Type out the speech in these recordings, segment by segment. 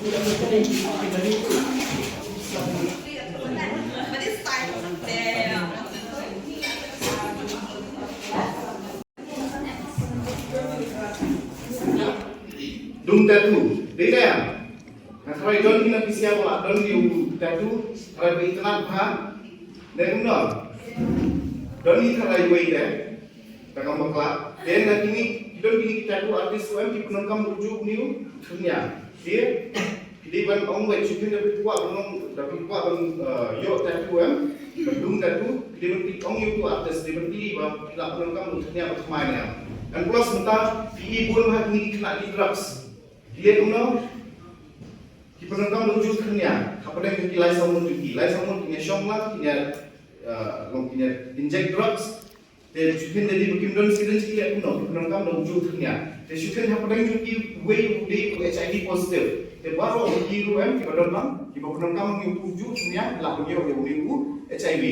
Dung tattoo, data ya. Nah, kalau don't kita siapa lah, don't you tattoo, kalau internet ha, dan benar. Don't ni kalau you deh, tak kamu kelak. Dan lagi ni, don't ni tattoo artis tu di penongkam rujuk ni, dunia. Dia ban orang buat cuci dapat kuat ban yo tattoo dung tattoo, dia ban orang yo tu artis, dia ban pilih bah, tidak penongkam dunia bermainnya. Dan plus sebentar, PE pun hari ni kena di drugs. Dia guna kita penonton lucu kerja. Apa yang kita lain sama cuci, lain sama punya syong lah, punya inject drugs. Dan cuci dari bukan don sekali sekali guna penonton lucu kerja. Dan cuci apa yang cuci way day HIV positif. Dan baru di ruang kita donang, kita penonton yang tujuh semuanya lah punya yang menipu HIV.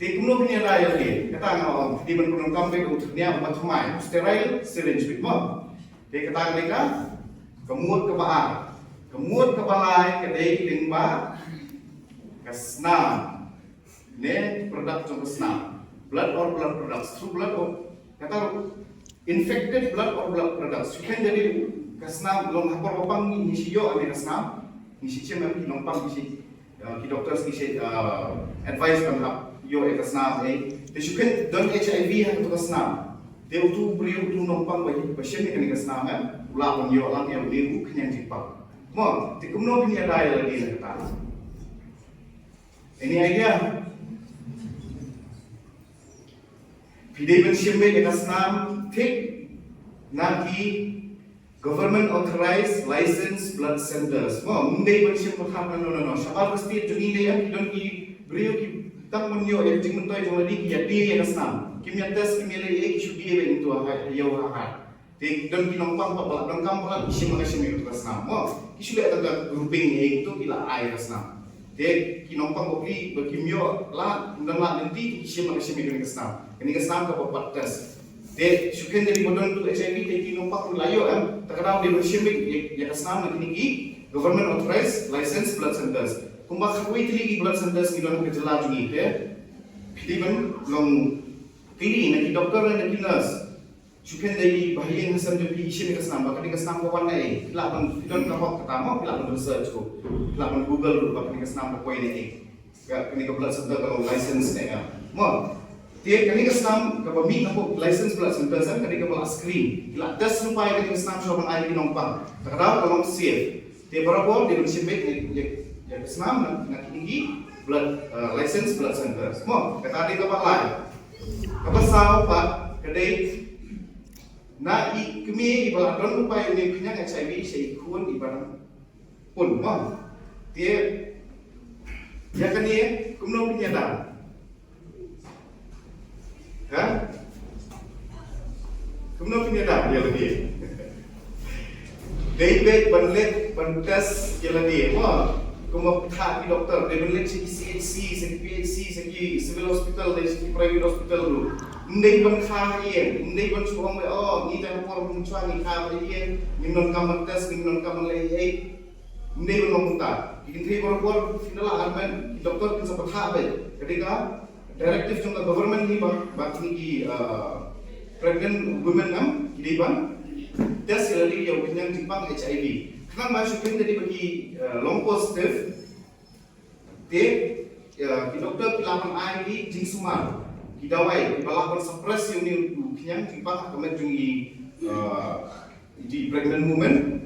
Dan guna punya raya ni, kata ngau di penonton yang kerja apa semai, sterile syringe bitmo. Dia kata mereka kemud ke balai kedai lingba kesnam ne produk trong kesnam blood or blood products through blood or kata infected blood or blood products you can jadi kesnam long hapor opang ni siyo ame kesnam ni si cem ki nompang ki dokter ki advice kan hap yo kesnam they you can don't HIV ha to kesnam dia tu beriu tu nompang bagi pasien ni kena kesnam ulah pun yo lang yang beriu kenyang jipak mo tikumno punya daya lagi nak kata ini idea pidai pensiun ke kesnam tik naki government authorized licensed blood centers mo mundai pensiun pertama no siapa pasti juni dia don ki beriu ki tak menyo yang jing mentoi jong lagi ki dia kesnam kimia tes kimia le ki shudi be itu yo ha Di don kinompang pa don kampang isi mengasih itu kesnam. Mo kisudah ada grouping itu kila air kesnam. Di kinompang beli berkimio lah dan lah nanti isi mengasih itu kesnam. Ini kesnam ke bapak tes. Di sukan dari modern tu HIV di kinompang layo terkenal di bersihmik ya kesnam nanti ni government authorized licensed blood centers. Kumbak kui tili blood centers ni don kejelas ni deh. Pilih ban long pilih nanti dokter dan nanti nurse. Sukan dari bahagian hasil dari isi ni kesnam, bahkan di kesnam kawan ni, bila pun kita nak ketemu, bila pun research ko, bila pun Google dulu, bahkan di kesnam apa ini, kini kebelat serta kalau license ni, mo, dia kini kesnam kalau mi apa license belat serta sen, kini kebelat screen, bila tes supaya kini kesnam siapa air di nompang, terkadang kalau safe, dia berapa dia bersih baik, ya kesnam nak tinggi belat license belat serta, mo, kata dia kebelat lain, kebelat sah pak kedai na kami ibarat don upaya ni punya HIV saya ikut ibarat pun mah dia kan dia kumno punya dah kumno punya dah dia lebih David banlet bantes dia lebih mah kumno thak di dokter dia banlet segi CHC segi PHC segi civil hospital segi private hospital dulu Ndai ban kha yen, ndai ban suong me ni ta por mun chwa ni kha ba yen, ni non kam tes, ni non kam le ei. Ndai ban long ta. Ikin thei por finala armen doktor kin sa patha be. Ketika directive from the government ni ba ki pregnant women nam di ban tes lagi yang kenyang jipang HIV. Kan ma syukin tadi bagi long positive te ki doktor pilaman ai di jingsumar. Kidawai, balakon suppress yung ni kanyang timpang kamet yung di pregnant woman,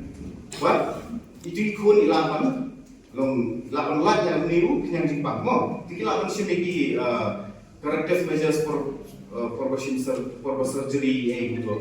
but itu ikon ilapan long ilapan lat yang niru kanyang timpang mo, tikilapan siya may corrective measures for surgery gitu.